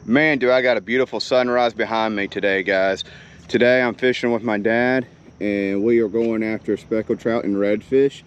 Man, do I got a beautiful sunrise behind me today, guys. Today I'm fishing with my dad and we are going after speckled trout and redfish.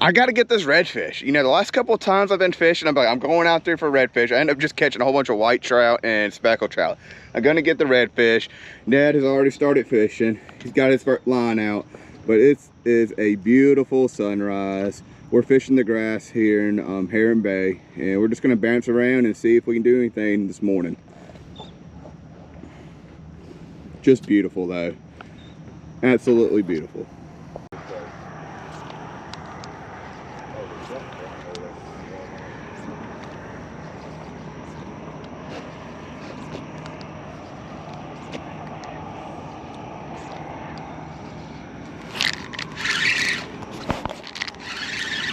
I got to get this redfish. You know, the last couple of times I've been fishing, I'm going out there for redfish. I end up just catching a whole bunch of white trout and speckled trout. I'm gonna get the redfish. Dad has already started fishing. He's got his line out, but it is a beautiful sunrise. We're fishing the grass here in Heron Bay, and we're just gonna bounce around and see if we can do anything this morning. Just beautiful though. Absolutely beautiful.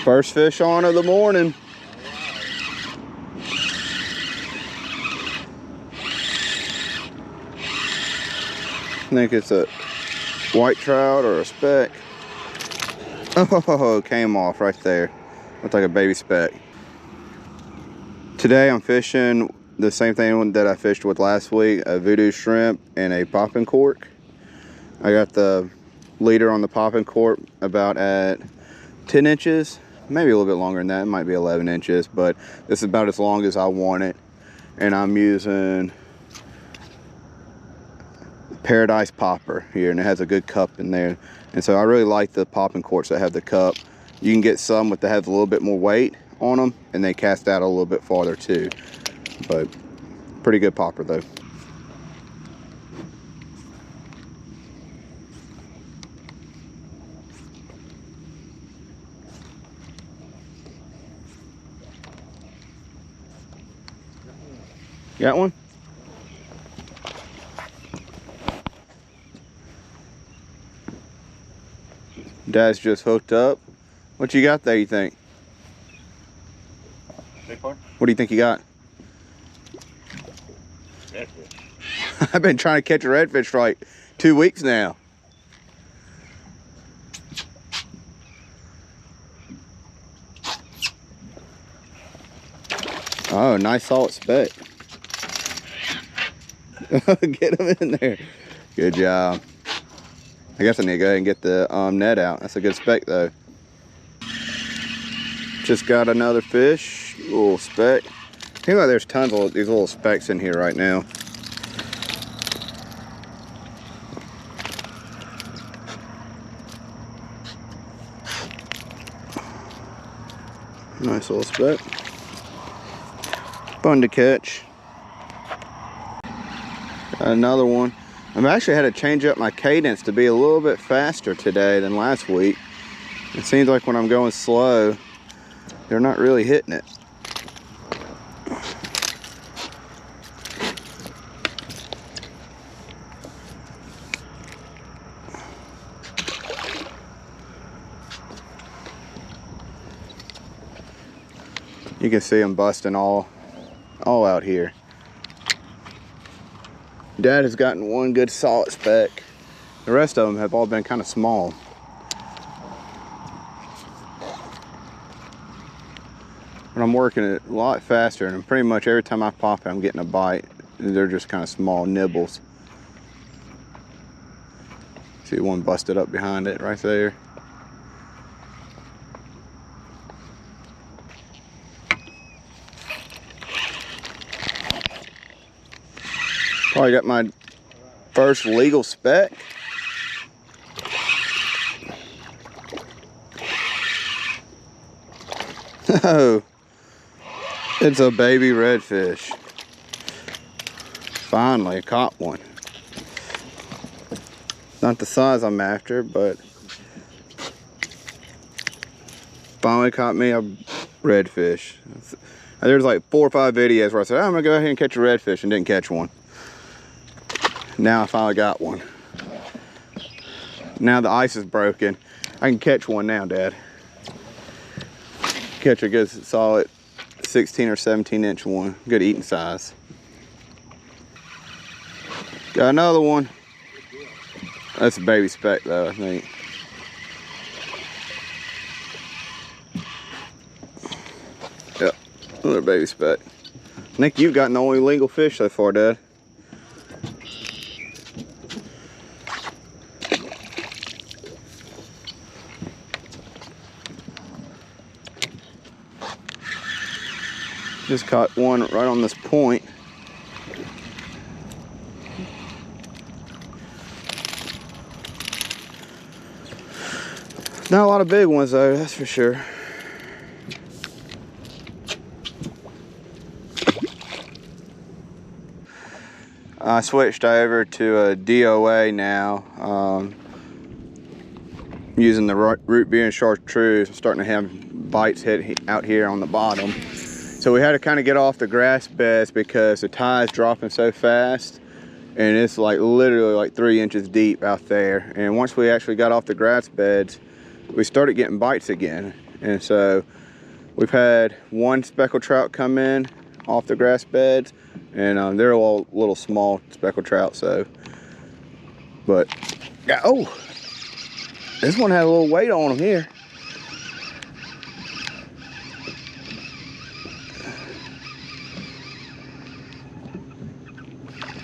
First fish on of the morning. I think it's a white trout or a speck. Oh, came off right there. Looked like a baby speck. Today I'm fishing the same thing that I fished with last week, a voodoo shrimp and a popping cork. I got the leader on the popping cork about at 10 inches, maybe a little bit longer than that. It might be 11 inches, but this is about as long as I want it. And I'm using Paradise popper here, and it has a good cup in there, and so I really like the popping corks that have the cup. You can get some that have a little bit more weight on them and they cast out a little bit farther too, but pretty good popper though. Got one? Dad's just hooked up. What you got there, you think? What do you think you got? Redfish. I've been trying to catch a redfish for like 2 weeks now. Oh, nice solid speck. Get him in there. Good job. I guess I need to go ahead and get the net out. That's a good speck though. Just got another fish, little speck. Seems like there's tons of these little specks in here right now. Nice little speck. Fun to catch. Got another one. I've actually had to change up my cadence to be a little bit faster today than last week. It seems like when I'm going slow, they're not really hitting it. You can see them busting all out here. Dad has gotten one good solid speck. The rest of them have all been kind of small. But I'm working it a lot faster, and pretty much every time I pop it, I'm getting a bite. They're just kind of small nibbles. See one busted up behind it right there. Probably got my first legal speck. Oh, it's a baby redfish. Finally caught one. Not the size I'm after, but finally caught me a redfish. There's like 4 or 5 videos where I said, oh, I'm gonna go ahead and catch a redfish, and didn't catch one. Now I finally got one. Now the ice is broken. I can catch one now, Dad. Catch a good solid 16 or 17 inch one. Good eating size. Got another one. That's a baby speck though, I think. Yep, another baby speck. think you've gotten the only legal fish so far, Dad. Just caught one right on this point. Not a lot of big ones though, that's for sure. I switched over to a DOA now, using the root beer and chartreuse. I'm starting to have bites hit out here on the bottom. So we had to kind of get off the grass beds because the tide's dropping so fast, and it's like literally like 3 inches deep out there. And once we actually got off the grass beds, we started getting bites again. And so we've had one speckled trout come in off the grass beds, and they're all little small speckled trout. So, but yeah, oh, this one had a little weight on him here.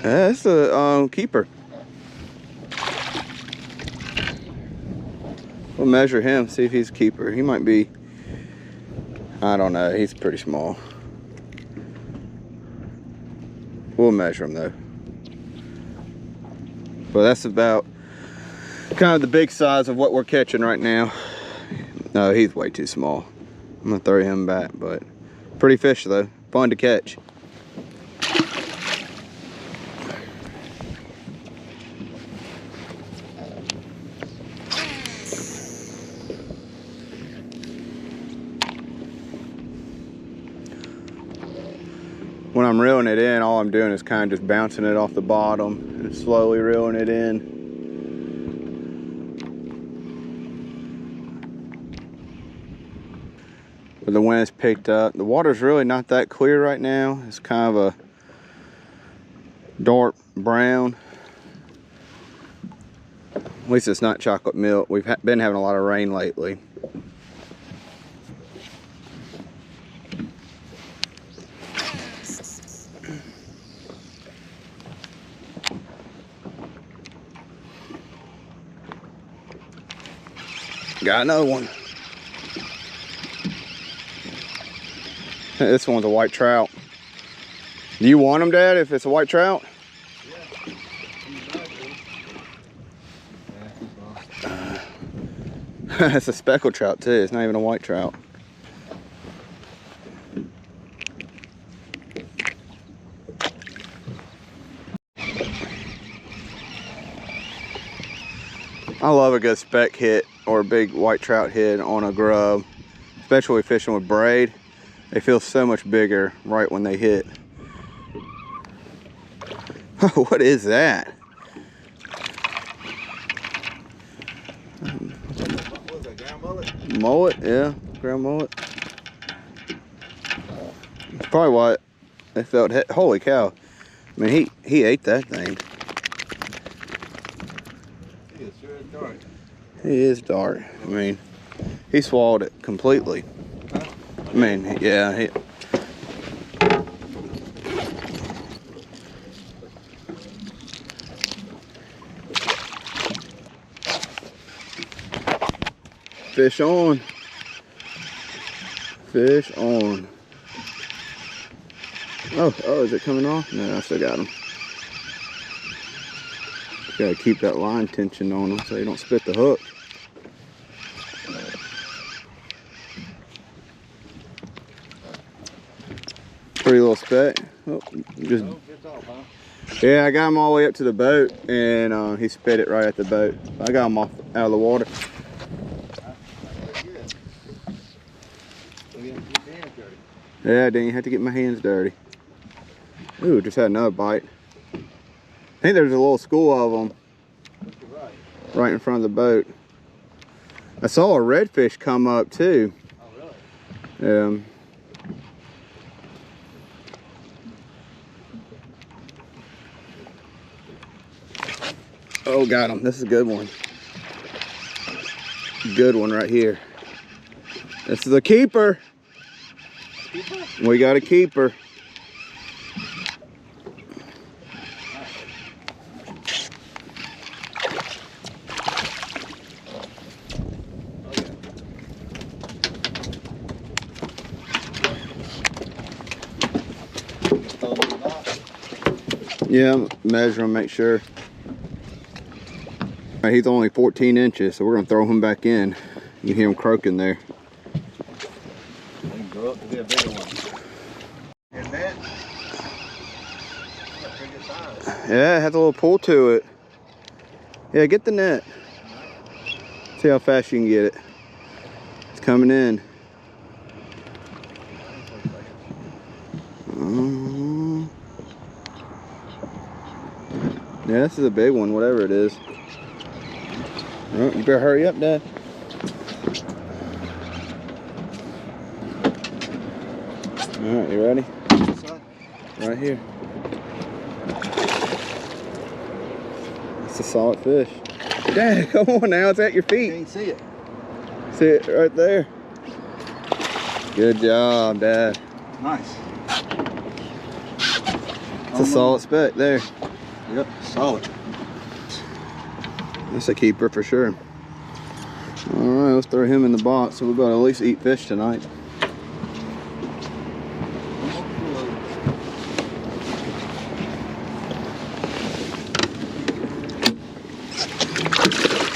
That's a keeper. We'll measure him, see if he's a keeper. He might be, I don't know, he's pretty small. We'll measure him though. But that's about kind of the big size of what we're catching right now. No, he's way too small. I'm gonna throw him back, but pretty fish though, fun to catch. When I'm reeling it in, all I'm doing is kind of just bouncing it off the bottom and slowly reeling it in. But the wind's picked up. The water's really not that clear right now. It's kind of a dark brown. At least it's not chocolate milk. We've been having a lot of rain lately. Got another one. This one's a white trout. Do you want them, Dad, if it's a white trout? Yeah. It's a speckled trout too. It's not even a white trout. I love a good speck hit or a big white trout hit on a grub, especially fishing with braid. They feel so much bigger right when they hit. What is that? What was that, ground mullet? Mullet, yeah, ground mullet. It's probably why they felt hit. Holy cow. I mean, he ate that thing. He is dark. I mean, he swallowed it completely. I mean, yeah. Fish on. Fish on. Oh, is it coming off? No, I still got him. Gotta keep that line tension on them so you don't spit the hook. Pretty little speck. Oh, just, yeah, I got him all the way up to the boat, and he spit it right at the boat. I got him off out of the water. Yeah, I didn't have to get my hands dirty. Ooh, just had another bite. I think there's a little school of them right in front of the boat. I saw a redfish come up too. Oh, really? Oh, got him. This is a good one. Good one right here. This is a keeper. We got a keeper. Yeah, measure him, make sure. All right, he's only 14 inches, so we're gonna throw him back in. You hear him croaking there. They can grow up to be a bigger one. And that, that's a pretty good size. Yeah, it has a little pull to it. Yeah, get the net. See how fast you can get it. It's coming in. Yeah, this is a big one, whatever it is. Oh, you better hurry up, Dad. All right, you ready? Right here. It's a solid fish. Dad, come on now, it's at your feet. You can't see it. See it right there. Good job, Dad. Nice. It's a solid speck there. Yep, solid. That's a keeper for sure. All right, let's throw him in the box so we're going to at least eat fish tonight.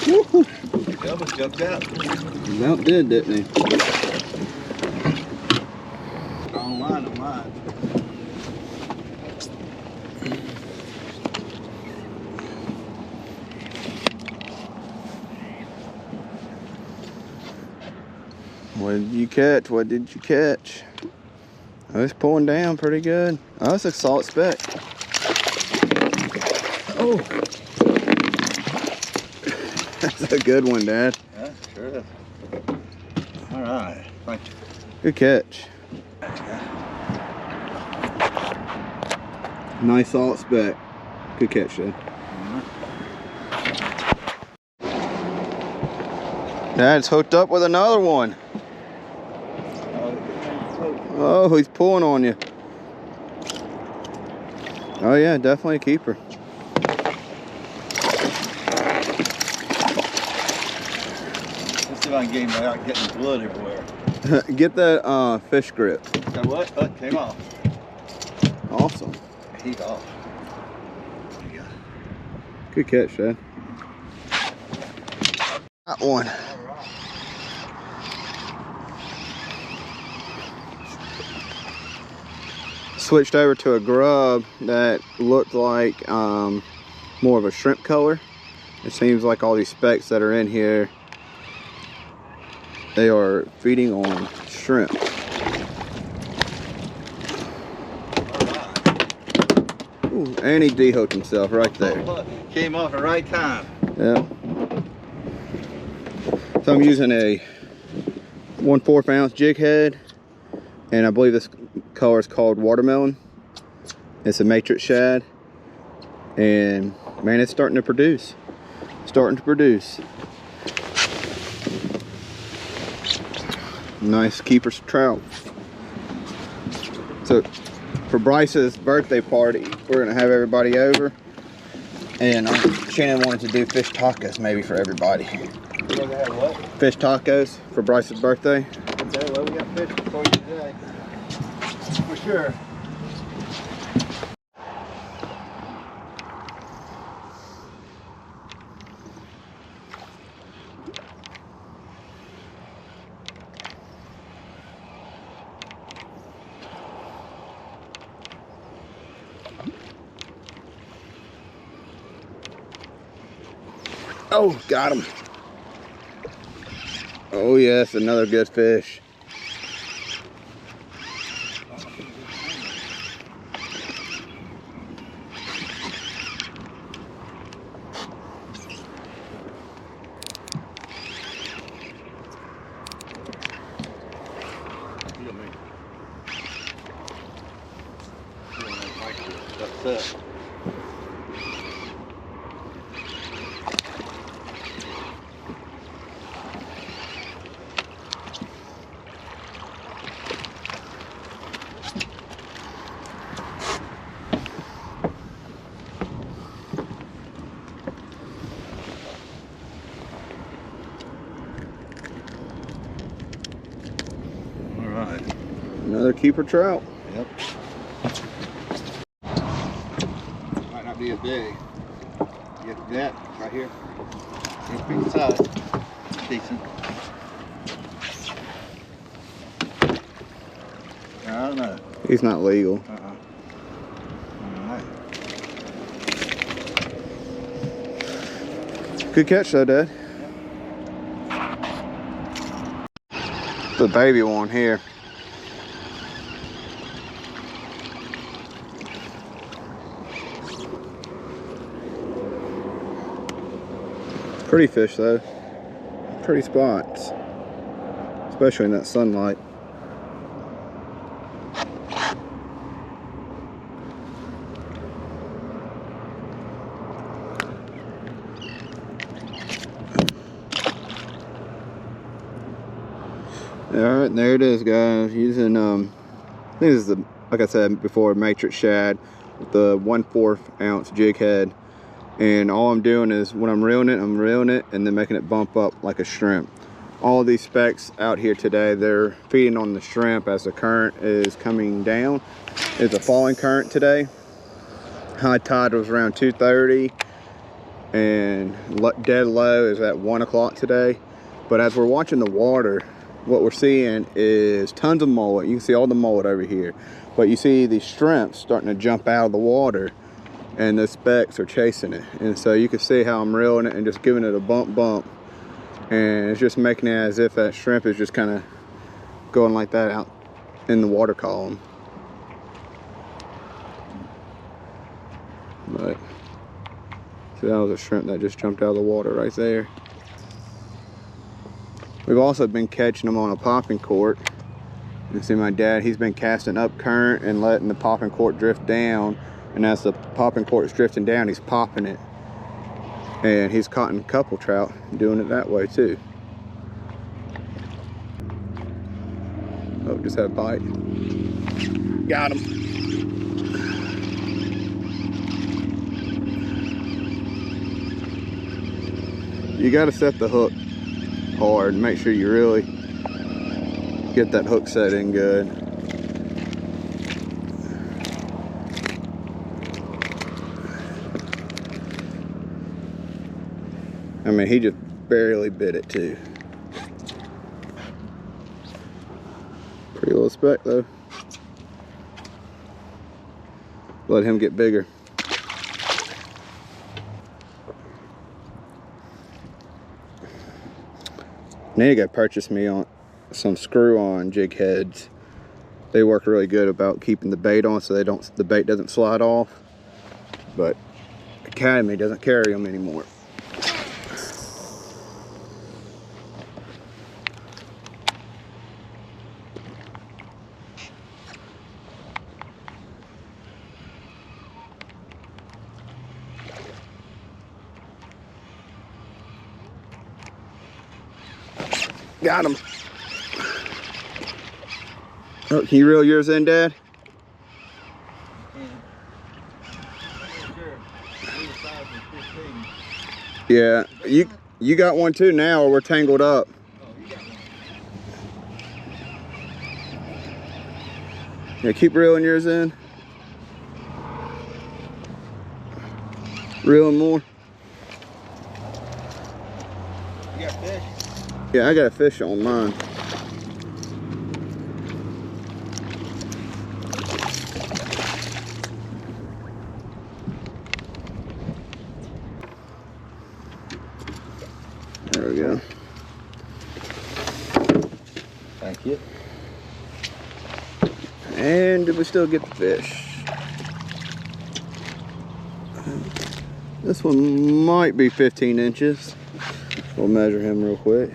Woo-hoo. Elvis jumped out. He about did, didn't he? Online on mine. What did you catch? What did you catch? Oh, it's pulling down pretty good. Oh, it's a solid speck. Oh. That's a good one, Dad. Yeah, sure is. All right, thank you. Good catch. Nice solid speck. Good catch, Dad. Dad's hooked up with another one. Oh, he's pulling on you. Oh yeah, definitely a keeper. Let's see if I can get him without getting blood everywhere. Get that fish grip. Got what? Oh, it came off. Awesome. He's off. Good catch, Dad. Got one. Switched over to a grub that looked like more of a shrimp color. It seems like all these specks that are in here, they are feeding on shrimp. Ooh, and he dehooked himself right there. Came off at the right time. Yeah. So I'm using a 1/4 ounce jig head, and I believe this color is called watermelon. It's a matrix shad, and man, it's starting to produce. Nice keeper trout. So for Bryce's birthday party, we're gonna have everybody over, and Shannon wanted to do fish tacos maybe for everybody. We're gonna have what? Fish tacos for Bryce's birthday. Okay, well, we got fish for you today. For sure. Oh, got him. Oh yes, another good fish. That's it. Another keeper trout. Yep. be a big. Get that right here. He'll pick the size. Decent. I don't know. He's not legal. Alright. Good catch though, Dad. The baby one here. Pretty fish though. Pretty spots. Especially in that sunlight. Alright, there it is, guys. Using I think this is the, like I said before, matrix shad with the 1/4 ounce jig head. And all I'm doing is when I'm reeling it and then making it bump up like a shrimp. All of these specks out here today, they're feeding on the shrimp as the current is coming down. It's a falling current today. High tide was around 2:30 and dead low is at 1 o'clock today. But as we're watching the water, what we're seeing is tons of mullet. You can see all the mullet over here, but you see these shrimps starting to jump out of the water and the specks are chasing it. And so you can see how I'm reeling it and just giving it a bump, and it's just making it as if that shrimp is just kind of going like that out in the water column. But so that was a shrimp that just jumped out of the water right there. We've also been catching them on a popping cork. You see my dad, he's been casting up current and letting the popping cork drift down. And as the popping cork is drifting down, he's popping it. And he's caught a couple trout doing it that way too. Oh, just had a bite. Got him. You got to set the hook hard and make sure you really get that hook set in good. I mean, he just barely bit it too. Pretty little speck though. Let him get bigger. I need to go purchase me on some screw-on jig heads. They work really good about keeping the bait on so the bait doesn't slide off. But Academy doesn't carry them anymore. Got him. Oh, can you reel yours in, Dad? Yeah, you got one too now, or we're tangled up. Yeah, keep reeling yours in. Reeling more. You got fish? Yeah, I got a fish on mine. There we go. Thank you. And did we still get the fish? This one might be 15 inches. We'll measure him real quick.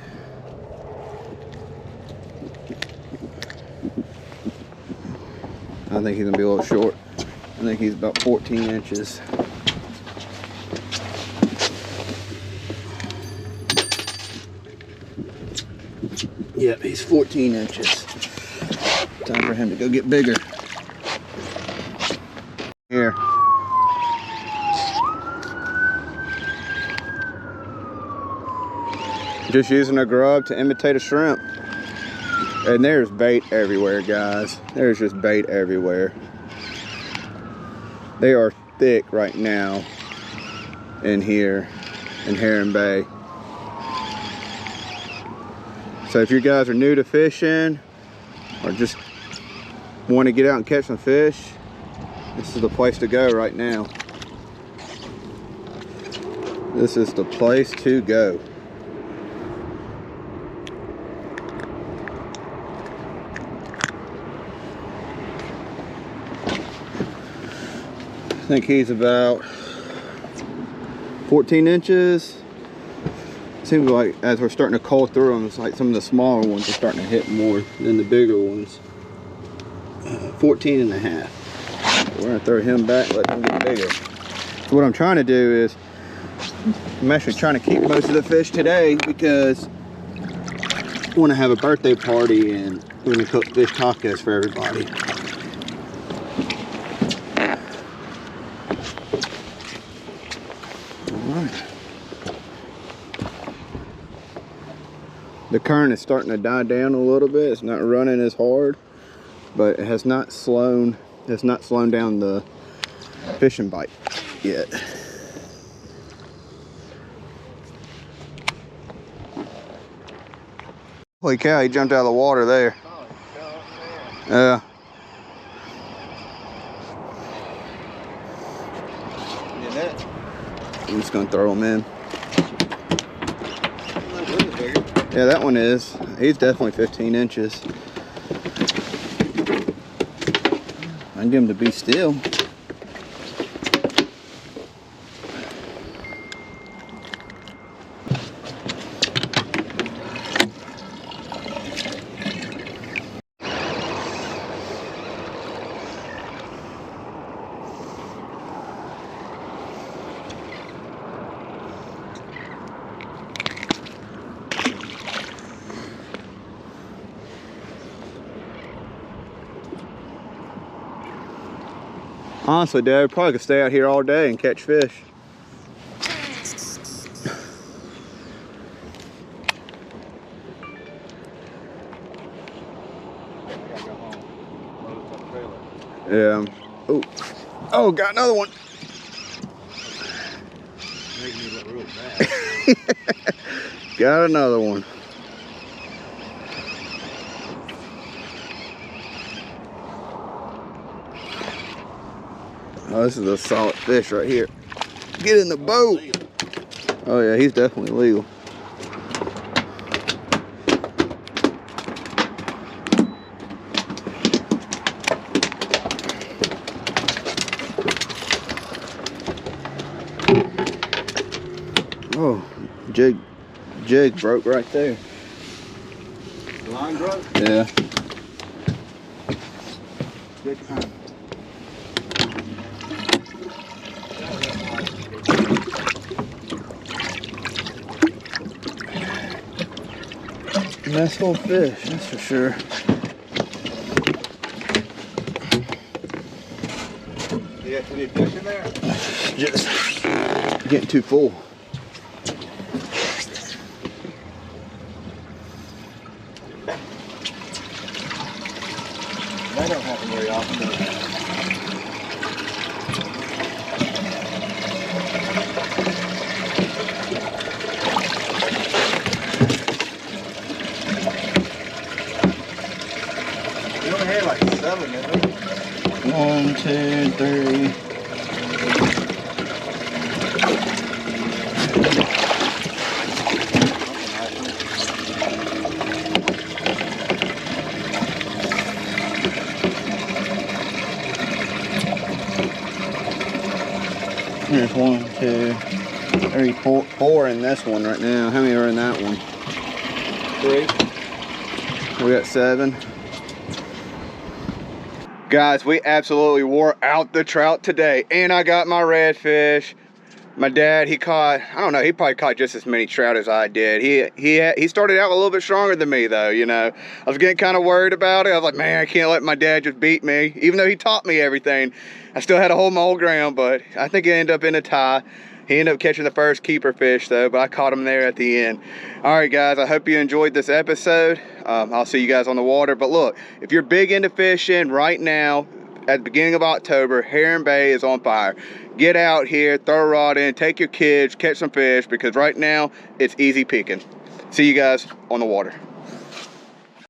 I think he's gonna be a little short. I think he's about 14 inches. Yep, he's 14 inches. Time for him to go get bigger. Here. Just using a grub to imitate a shrimp. And there's bait everywhere, guys. There's just bait everywhere. They are thick right now in here in Heron Bay. So if you guys are new to fishing or just want to get out and catch some fish, this is the place to go right now. This is the place to go. I think he's about 14 inches. Seems like as we're starting to cull through them, it's like some of the smaller ones are starting to hit more than the bigger ones. 14 and a half. We're gonna throw him back, let him get bigger. So what I'm trying to do is, I'm actually trying to keep most of the fish today because I want to have a birthday party and we're gonna cook fish tacos for everybody. The current is starting to die down a little bit. It's not running as hard, but it has not slowed down the fishing bite yet. Holy cow, he jumped out of the water there. Yeah. I'm just gonna throw him in. Yeah, that one is. He's definitely 15 inches. I can get him to be still. Honestly, Dad, probably could stay out here all day and catch fish. Yeah. Oh, oh, got another one. Got another one. Oh, this is a solid fish right here. Get in the boat. Oh yeah, he's definitely legal. Oh, jig broke right there. The line broke? Yeah. Good time. Nice little fish, that's for sure. You got any fish in there? Just getting too full. That don't happen very often, does it? You only had like 7, didn't you? 1, 2, 3. There's 1, 2, 3, 4 in this one right now. How many are in that one? 3. We got 7. Guys, we absolutely wore out the trout today, and I got my redfish. My dad, he caught, I don't know, he probably caught just as many trout as I did. He started out a little bit stronger than me though, you know. I was getting kind of worried about it. I was like, man, I can't let my dad just beat me. Even though he taught me everything, I still had to hold my old ground, but I think it ended up in a tie. He ended up catching the first keeper fish though, but I caught him there at the end. All right, guys, I hope you enjoyed this episode. I'll see you guys on the water. But look, if you're big into fishing right now, at the beginning of October. Heron Bay is on fire. Get out here, throw a rod in, take your kids, catch some fish, because right now it's easy picking. See you guys on the water.